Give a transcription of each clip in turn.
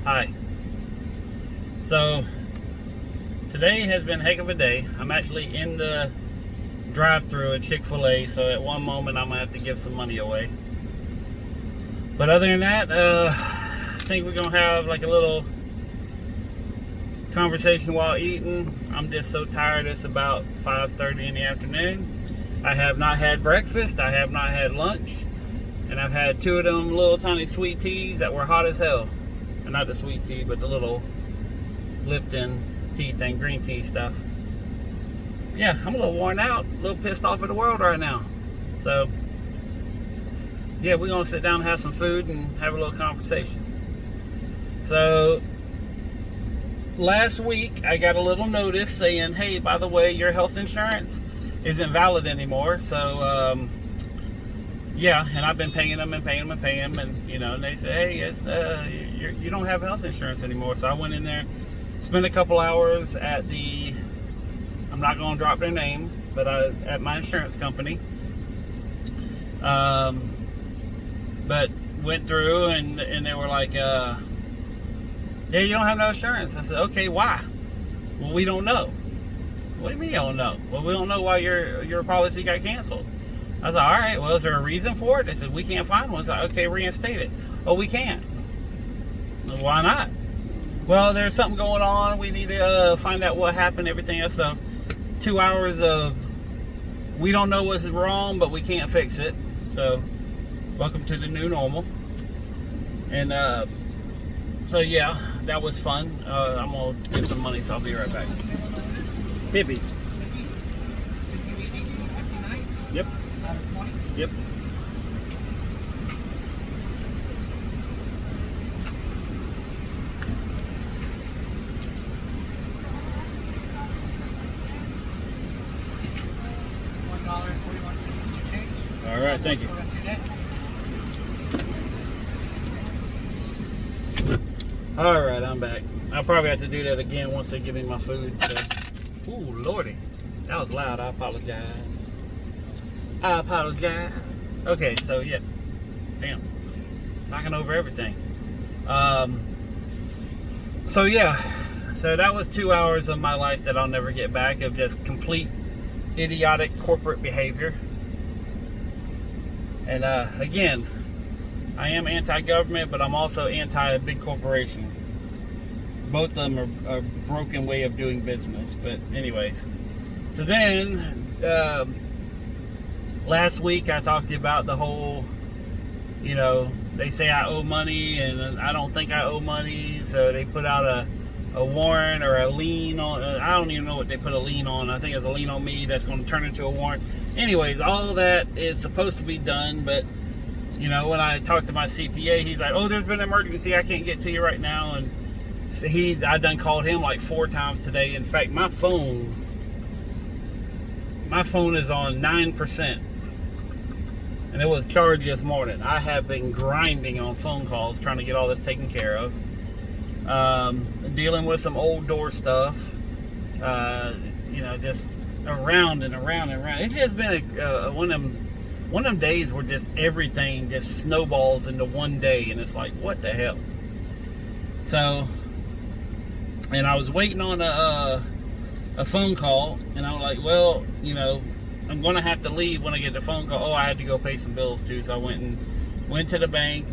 Hi. So today has been a heck of a day. I'm actually in the drive-thru at Chick-fil-A, so at one moment I'm gonna have to give some money away. But other than that, I think we're gonna have like a little conversation while eating. I'm just so tired. It's about 5:30 in the afternoon. I have not had breakfast. I have not had lunch, and I've had two of them little tiny sweet teas that were hot as hell. And not the sweet tea, but the little Lipton tea thing, green tea stuff. Yeah, I'm a little worn out, a little pissed off at the world right now. So, yeah, we're gonna sit down and have some food and have a little conversation. So, last week I got a little notice saying, hey, by the way, your health insurance isn't valid anymore. So, yeah, and I've been paying them, and you know, and they say, hey, it's you don't have health insurance anymore. So I went in there, spent a couple hours at the, I'm not going to drop their name, but at my insurance company. But went through and they were like, yeah, you don't have no insurance. I said, okay, why? Well, we don't know. What do you mean you don't know? Well, we don't know why your policy got canceled. I was like, all right, well, is there a reason for it? They said, we can't find one. I was like, okay, reinstate it. Oh, we can't. Well, why not? Well, there's something going on. We need to find out what happened, everything else. So 2 hours of, we don't know what's wrong, but we can't fix it. So welcome to the new normal. And so, yeah, that was fun. I'm going to get some money, so I'll be right back. Hippie. Yep. Yep. $1.41 is your change. All right, thank you. All right, I'm back. I'll probably have to do that again once they give me my food. So. Ooh, lordy, that was loud. I apologize. Okay, so yeah, damn, knocking over everything. So yeah, so that was 2 hours of my life that I'll never get back of just complete idiotic corporate behavior. And again, I am anti-government, but I'm also anti-big corporation. Both of them are a broken way of doing business. But anyways, so then last week I talked to you about the whole, you know, they say I owe money and I don't think I owe money, so they put out a warrant or a lien on, I don't even know what they put a lien on. I think it's a lien on me that's going to turn into a warrant. Anyways, all that is supposed to be done, but you know, when I talked to my CPA, he's like, oh, there's been an emergency, I can't get to you right now. And I done called him like 4 times today. In fact, my phone is on 9%. And it was charged this morning. I have been grinding on phone calls trying to get all this taken care of. Dealing with some old door stuff. You know, just around and around and around. It has been one of them days where just everything just snowballs into one day. And it's like, what the hell? So, and I was waiting on a phone call. And I was like, well, you know, I'm going to have to leave when I get the phone call. Oh, I had to go pay some bills too. So I went to the bank,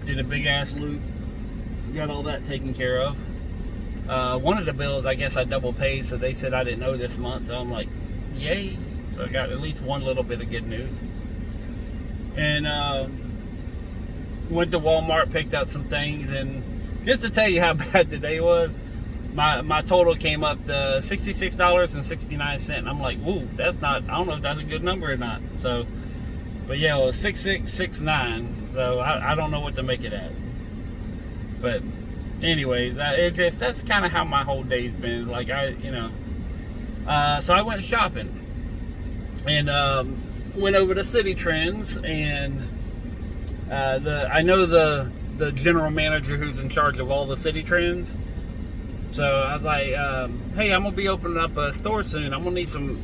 did a big ass loop, got all that taken care of. One of the bills, I guess I double paid, so they said I didn't owe this month. So I'm like, yay. So I got at least one little bit of good news. And went to Walmart, picked up some things, and just to tell you how bad the day was, my total came up to $66.69. I'm like, woo, that's not, I don't know if that's a good number or not. So, but yeah, it was 6669. So I don't know what to make it at. But anyways, that's kind of how my whole day's been. Like so I went shopping and went over to City Trends, and I know the general manager who's in charge of all the City Trends. So I was like, hey, I'm gonna be opening up a store soon. I'm gonna need some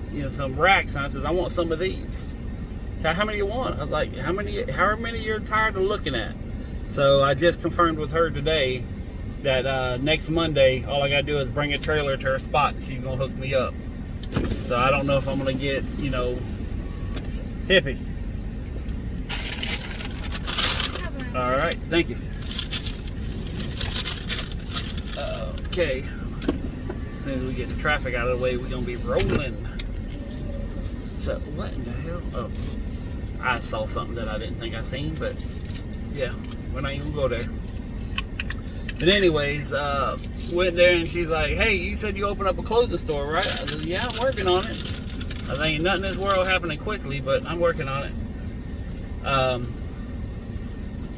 racks. And I said, I want some of these. So how many you want? I was like, how many you're tired of looking at? So I just confirmed with her today that next Monday, all I gotta do is bring a trailer to her spot. She's gonna hook me up. So I don't know if I'm gonna get, you know, hippie. All right, thank you. Okay, as soon as we get the traffic out of the way, we're gonna be rolling. So what in the hell? Oh, I saw something that I didn't think I seen, but yeah, we're not even gonna go there. But anyways, went there and she's like, "Hey, you said you opened up a clothing store, right?" I said, "Yeah, I'm working on it. I think nothing in this world happening quickly, but I'm working on it."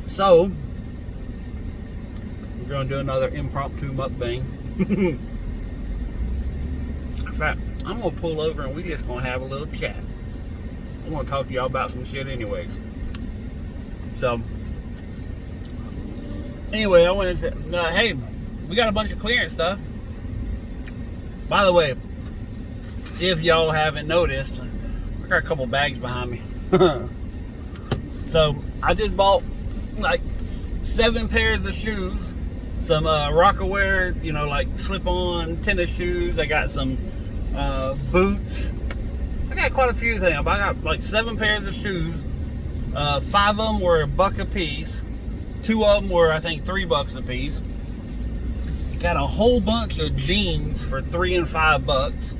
So we're gonna do another impromptu mukbang. In fact, I'm gonna pull over and we just gonna have a little chat. I'm gonna talk to y'all about some shit anyways. So anyway, I went and said, "Hey, we got a bunch of clearance stuff." By the way, if y'all haven't noticed, I got a couple bags behind me. So I just bought like 7 pairs of shoes, some Rockaware, you know, like slip-on tennis shoes. I got some boots. I got quite a few things. I got like 7 pairs of shoes. 5 of them were $1 a piece. 2 of them were, I think, $3 a piece. Got a whole bunch of jeans for $3 and $5.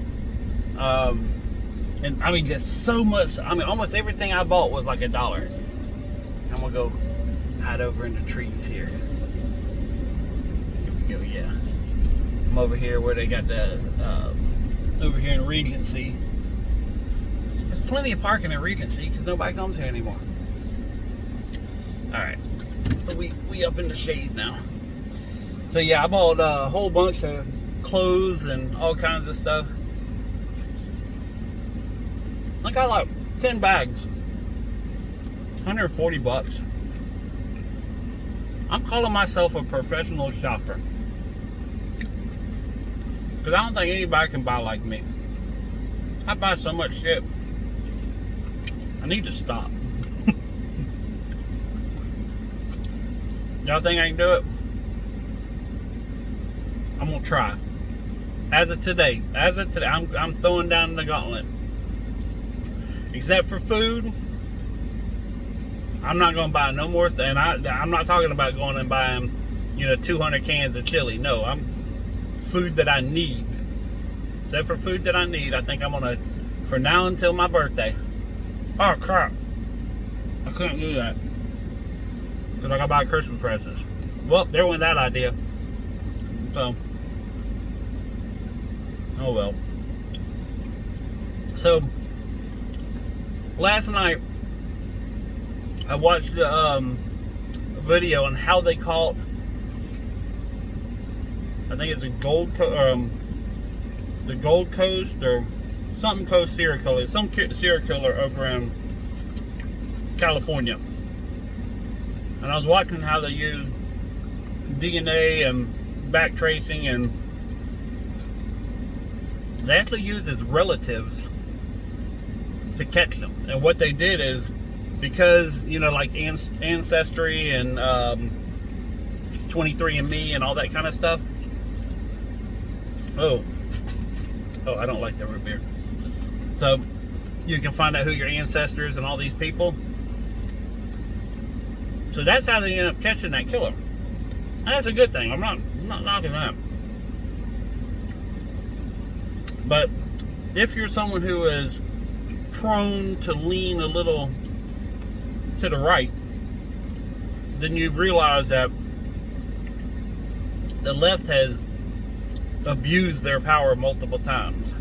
And I mean, just so much. I mean, almost everything I bought was like $1. I'm gonna go hide over in the trees here. Here we go. Yeah, I'm over here where they got the over here in Regency. There's plenty of parking in Regency because nobody comes here anymore. All right, so we up in the shade now. So yeah, I bought a whole bunch of clothes and all kinds of stuff. I got like 10 bags, $140. I'm calling myself a professional shopper because I don't think anybody can buy like me. I buy so much shit. I need to stop. Y'all think I can do it? I'm gonna try. As of today, I'm throwing down the gauntlet. Except for food, I'm not gonna buy no more stuff. And I'm not talking about going and buying, you know, 200 cans of chili. No, I'm food that I need. Except for food that I need, I think I'm gonna, for now until my birthday. Oh crap! I couldn't do that because I gotta buy Christmas presents. Well, there went that idea. So, oh well. So, last night I watched a video on how they caught, I think it's the Gold Coast or something Coast serial killer, some serial killer over in California. And I was watching how they use DNA and back tracing, and they actually use his relatives to catch them. And what they did is, because, you know, like Ancestry and 23andMe and all that kind of stuff. Oh, I don't like that root beer. So you can find out who your ancestors and all these people. So that's how they end up catching that killer. And that's a good thing. I'm not knocking that. But if you're someone who is prone to lean a little to the right, then you realize that the left has abused their power multiple times.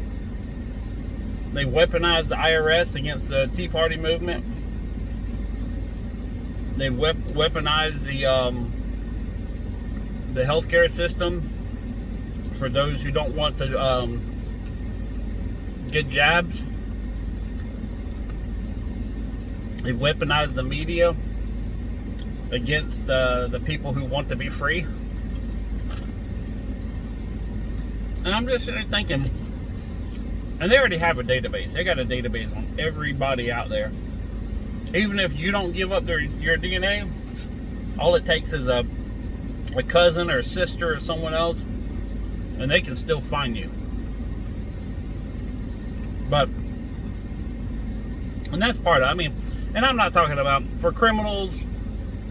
They weaponized the IRS against the Tea Party movement. They weaponized the healthcare system for those who don't want to get jabs. They weaponized the media against the people who want to be free. And I'm just thinking, and they already have a database. They got a database on everybody out there. Even if you don't give up your DNA, all it takes is a a cousin or a sister or someone else, and they can still find you. But, and that's part of it. I mean, and I'm not talking about, for criminals,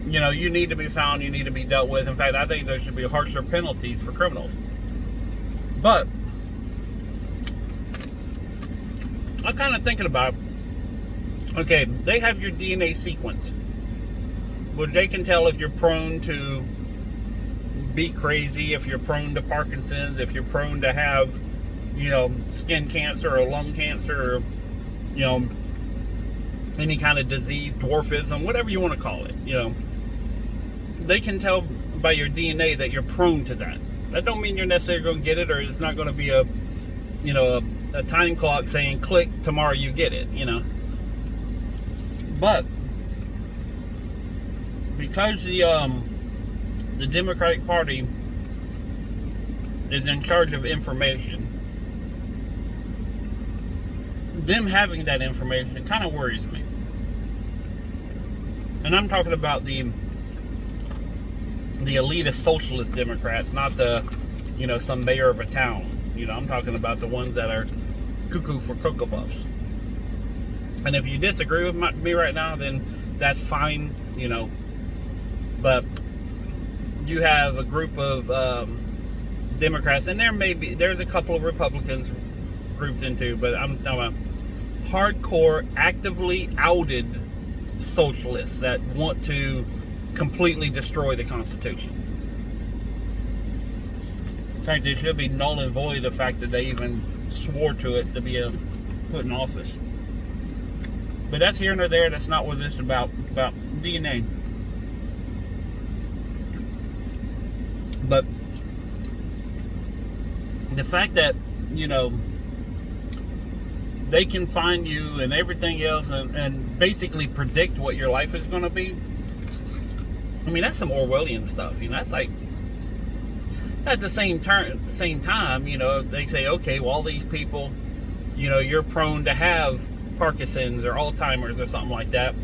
you know, you need to be found, you need to be dealt with. In fact, I think there should be harsher penalties for criminals. But I'm kind of thinking about, okay, they have your DNA sequence, which they can tell if you're prone to be crazy, if you're prone to Parkinson's, if you're prone to have, you know, skin cancer or lung cancer, or, you know, any kind of disease, dwarfism, whatever you want to call it. You know, they can tell by your DNA that you're prone to that. That don't mean you're necessarily going to get it, or it's not going to be a, you know, a time clock saying click, tomorrow you get it, you know. But because the Democratic Party is in charge of information, them having that information kind of worries me. And I'm talking about the elitist socialist Democrats, not the, you know, some mayor of a town. You know, I'm talking about the ones that are cuckoo for Cocoa Puffs. And if you disagree with me right now, then that's fine, you know. But you have a group of Democrats, and there's a couple of Republicans grouped into, but I'm talking about hardcore, actively outed socialists that want to completely destroy the Constitution. In fact, it should be null and void the fact that they even swore to it to be put in office. But that's here nor there. That's not what this is about DNA. But the fact that, you know, they can find you and everything else and basically predict what your life is going to be. I mean, that's some Orwellian stuff. You know, that's like, at the same time, you know, they say, okay, well, all these people, you know, you're prone to have Parkinson's or Alzheimer's or something like that.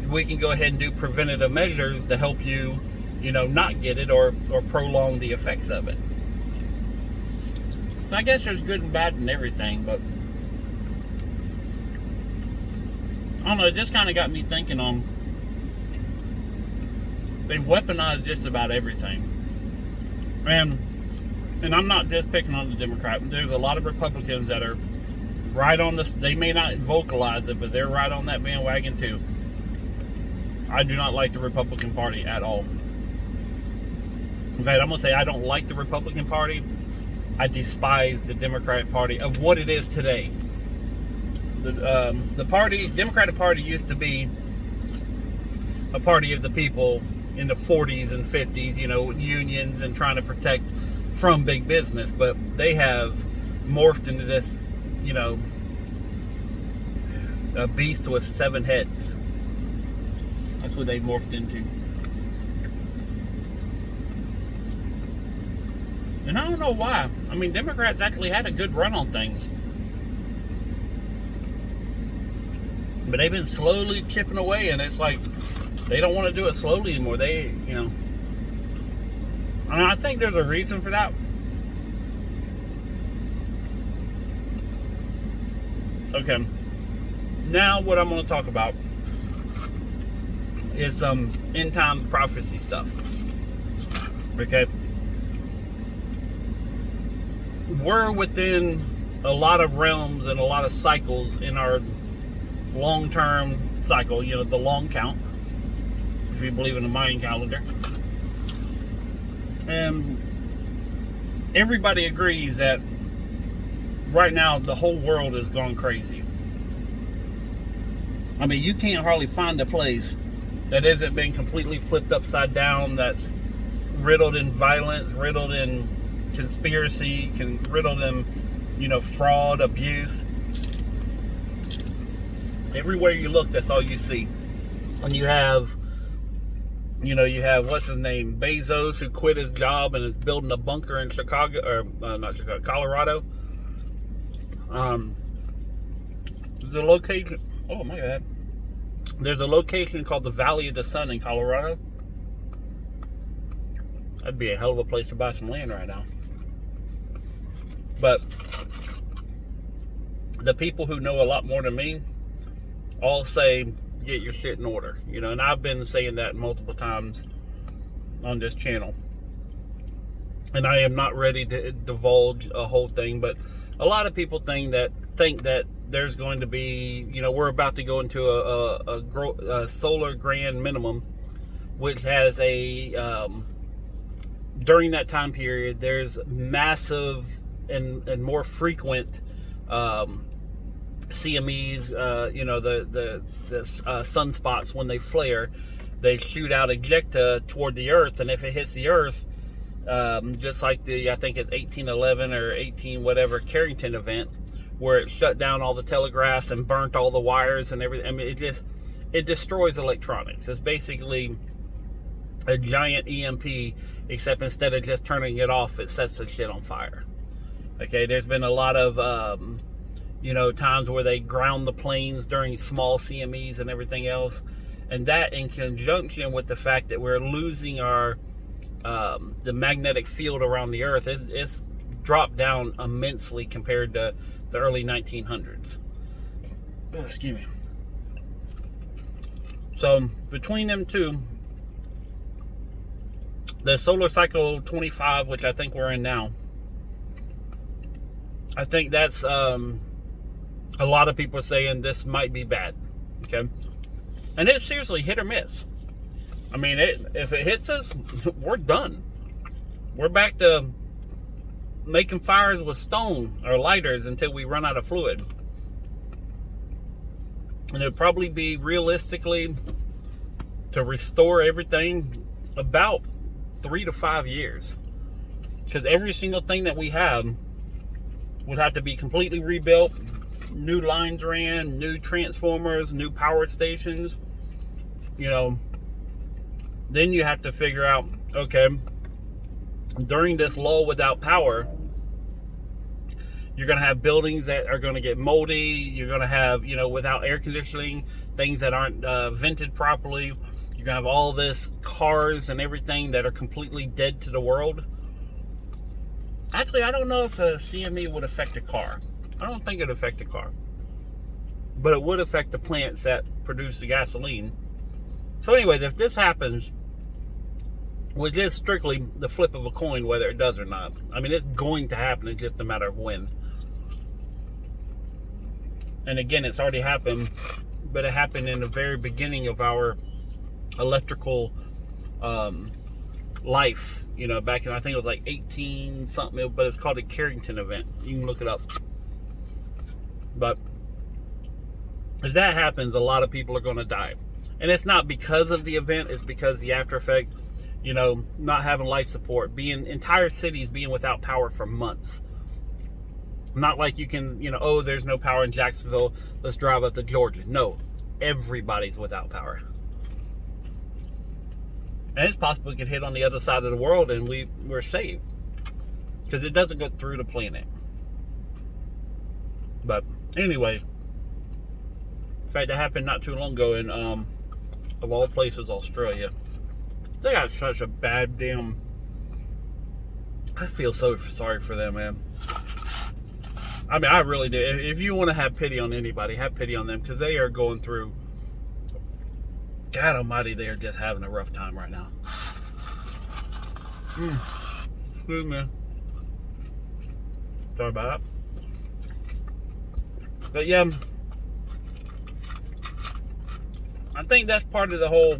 We can go ahead and do preventative measures to help you, you know, not get it or prolong the effects of it. So I guess there's good and bad in everything, but I don't know, it just kind of got me thinking on, they've weaponized just about everything. And I'm not just picking on the Democrat. There's a lot of Republicans that are right on this. They may not vocalize it, but they're right on that bandwagon too. I do not like the Republican Party at all. In fact, I'm going to say I don't like the Republican Party. I despise the Democratic Party of what it is today. The Democratic Party used to be a party of the people in the 40s and 50s, you know, unions and trying to protect from big business, but they have morphed into this, you know, a beast with 7 heads. That's what they've morphed into. And I don't know why. I mean, Democrats actually had a good run on things, but they've been slowly chipping away, and it's like they don't want to do it slowly anymore. They, you know, I mean, I think there's a reason for that. Okay, now what I'm going to talk about is some end times prophecy stuff. Okay, we're within a lot of realms and a lot of cycles in our long-term cycle, you know, the long count, if you believe in the Mayan calendar. And everybody agrees that right now the whole world is going crazy. I mean, you can't hardly find a place that isn't being completely flipped upside down, that's riddled in violence, riddled in conspiracy, riddled in, you know, fraud, abuse. Everywhere you look, that's all you see. And you have, you know, you have, what's his name, Bezos, who quit his job and is building a bunker in Chicago, or not Chicago, Colorado. There's a location, oh my God. There's a location called the Valley of the Sun in Colorado. That'd be a hell of a place to buy some land right now. But the people who know a lot more than me all say, get your shit in order. You know, and I've been saying that multiple times on this channel. And I am not ready to divulge a whole thing, but a lot of people think that there's going to be, you know, we're about to go into a solar grand minimum, which has during that time period, there's massive and more frequent CMEs, you know, the sunspots when they flare, they shoot out ejecta toward the Earth, and if it hits the Earth, just like I think it's 1811 or 18 whatever Carrington event, where it shut down all the telegraphs and burnt all the wires and everything. I mean, it destroys electronics. It's basically a giant EMP, except instead of just turning it off, it sets the shit on fire. Okay, there's been a lot of you know, times where they ground the planes during small CMEs and everything else, and that in conjunction with the fact that we're losing our the magnetic field around the Earth, it's dropped down immensely compared to the early 1900s. Excuse me. So between them two, the solar cycle 25, which I think we're in now, I think that's a lot of people are saying this might be bad. Okay, and it's seriously hit or miss. I mean, if it hits us, we're done. We're back to making fires with stone or lighters until we run out of fluid. And it'll probably be realistically to restore everything about 3 to 5 years. Because every single thing that we have would have to be completely rebuilt. New lines ran, new transformers, new power stations. You know, then you have to figure out, okay, during this lull without power, you're going to have buildings that are going to get moldy. You're going to have, you know, without air conditioning, things that aren't vented properly. You're going to have all this cars and everything that are completely dead to the world. Actually, I don't know if a CME would affect a car. I don't think it would affect a car. But it would affect the plants that produce the gasoline. So anyways, if this happens, which is strictly the flip of a coin whether it does or not. I mean, it's going to happen. It's just a matter of when. And again, it's already happened, but it happened in the very beginning of our electrical life. You know, back in, I think it was like 18 something, but it's called a Carrington event. You can look it up. But if that happens, a lot of people are going to die. And it's not because of the event, it's because the after effects, you know, not having life support, entire cities being without power for months. Not like you can, you know, oh, there's no power in Jacksonville, let's drive up to Georgia. No, everybody's without power. And it's possible it could hit on the other side of the world and we're saved. Because it doesn't go through the planet. But anyway, in fact, that happened not too long ago in, of all places, Australia. They got such a bad damn... I feel so sorry for them, man. I mean, I really do. If you want to have pity on anybody, have pity on them, because they are going through... God almighty, they are just having a rough time right now. Excuse me. Sorry about that. But yeah, I think that's part of the whole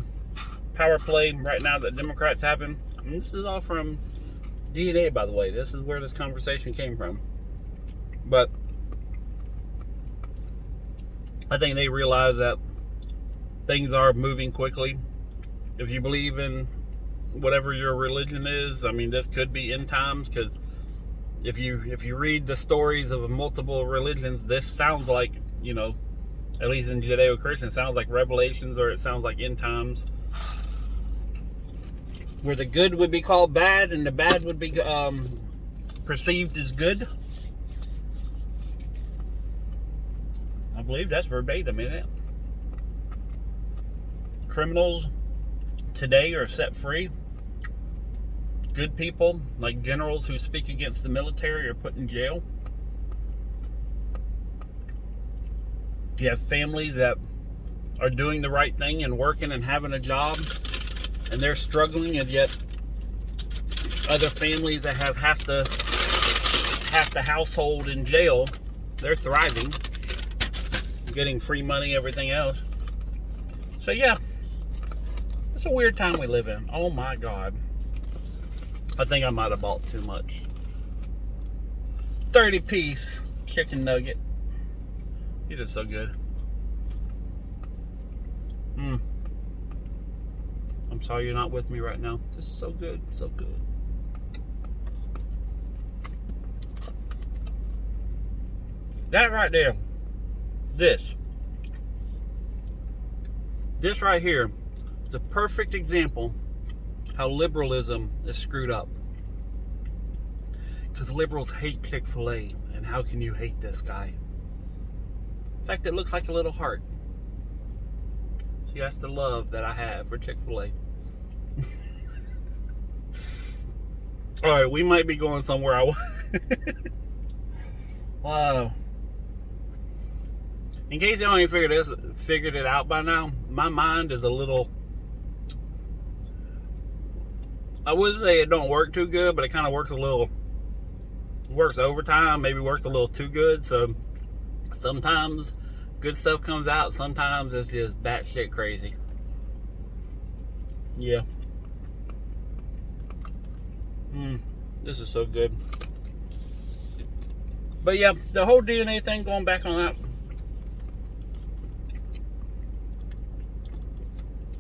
power play right now that Democrats having. And this is all from DNA, by the way. This is where this conversation came from. But I think they realize that things are moving quickly. If you believe in whatever your religion is, I mean, this could be end times, because if you read the stories of multiple religions, this sounds like, you know, at least in Judeo-Christian, it sounds like Revelations, or it sounds like end times, where the good would be called bad and the bad would be perceived as good. I believe that's verbatim, isn't it? Criminals today are set free. good people, like generals who speak against the military, are put in jail. You have families that are doing the right thing and working and having a job, and they're struggling, and yet other families that have half the household in jail, they're thriving, getting free money, everything else. So yeah, it's a weird time we live in. Oh my God. I think I might have bought too much. 30-piece chicken nugget. These are so good. I'm sorry you're not with me right now. This is so good, so good. That right there, this right here is a perfect example how liberalism is screwed up. Because liberals hate Chick-fil-A, and how can you hate this guy? In fact, it looks like a little heart. See, that's the love that I have for Chick-fil-A. Alright, we might be going somewhere. Wow. In case you don't even figured it out by now, my mind is a little, I would say it don't work too good, but it kind of works works overtime, maybe works a little too good. So sometimes good stuff comes out, sometimes it's just batshit crazy. Yeah. This is so good. But yeah, the whole DNA thing, going back on that,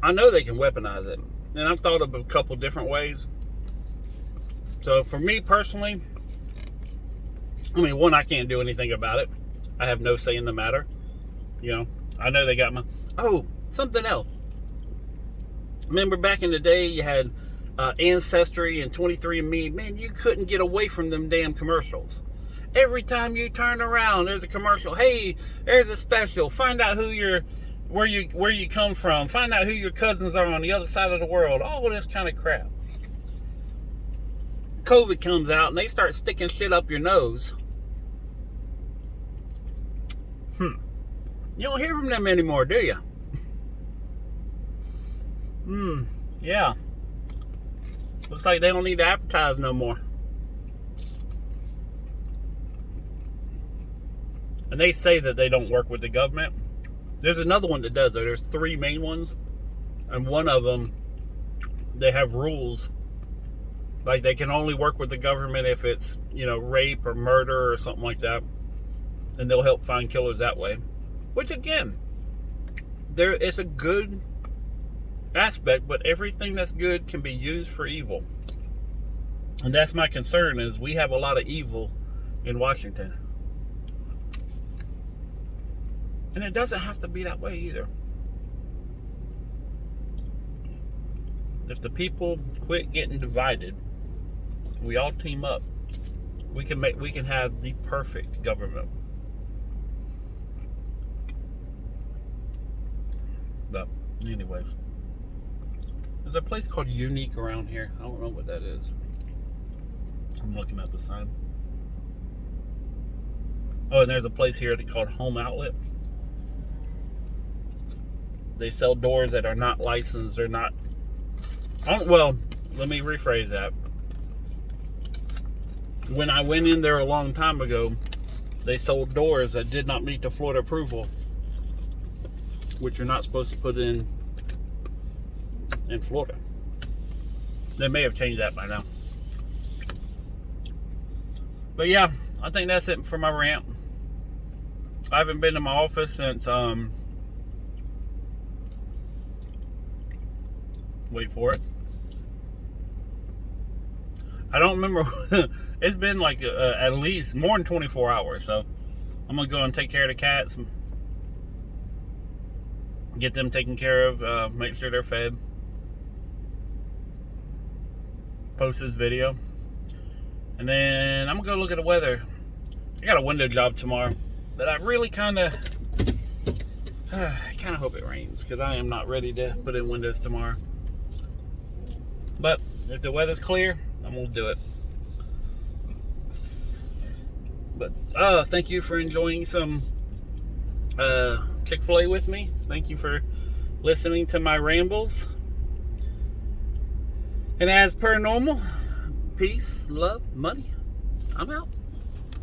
I know they can weaponize it, and I've thought of a couple different ways. So for me personally, I mean, one, I can't do anything about it. I have no say in the matter. You know, I know they got my... Oh, something else. Remember back in the day, you had Ancestry and 23andMe. Man, you couldn't get away from them damn commercials. Every time you turn around, there's a commercial. Hey, there's a special. Find out where you come from. Find out who your cousins are on the other side of the world. All this kind of crap. COVID comes out and they start sticking shit up your nose. You don't hear from them anymore, do you? Yeah. Looks like they don't need to advertise no more. And they say that they don't work with the government. There's another one that does, though. There's 3 main ones. And one of them, they have rules. Like, they can only work with the government if it's, you know, rape or murder or something like that. And they'll help find killers that way. Which, again, it's a good aspect, but everything that's good can be used for evil. And that's my concern, is we have a lot of evil in Washington. And it doesn't have to be that way either. If the people quit getting divided, we all team up, we can have the perfect government. But anyways, there's a place called Unique around here. I don't know what that is. I'm looking at the sign. Oh, and there's a place here called Home Outlet. They sell doors that are not licensed or not... well, let me rephrase that. When I went in there a long time ago, they sold doors that did not meet the Florida approval, which you're not supposed to put in Florida. They may have changed that by now. But yeah, I think that's it for my rant. I haven't been to my office since wait for it. I don't remember. It's been like at least more than 24 hours. So I'm going to go and take care of the cats. Get them taken care of. Make sure they're fed. Post this video. And then I'm going to go look at the weather. I got a window job tomorrow. But I really kind of hope it rains, because I am not ready to put in windows tomorrow. But if the weather's clear, I'm I'm gonna do it. But thank you for enjoying some Chick-fil-A with me. Thank you for listening to my rambles. And as per normal, peace, love, money. I'm out.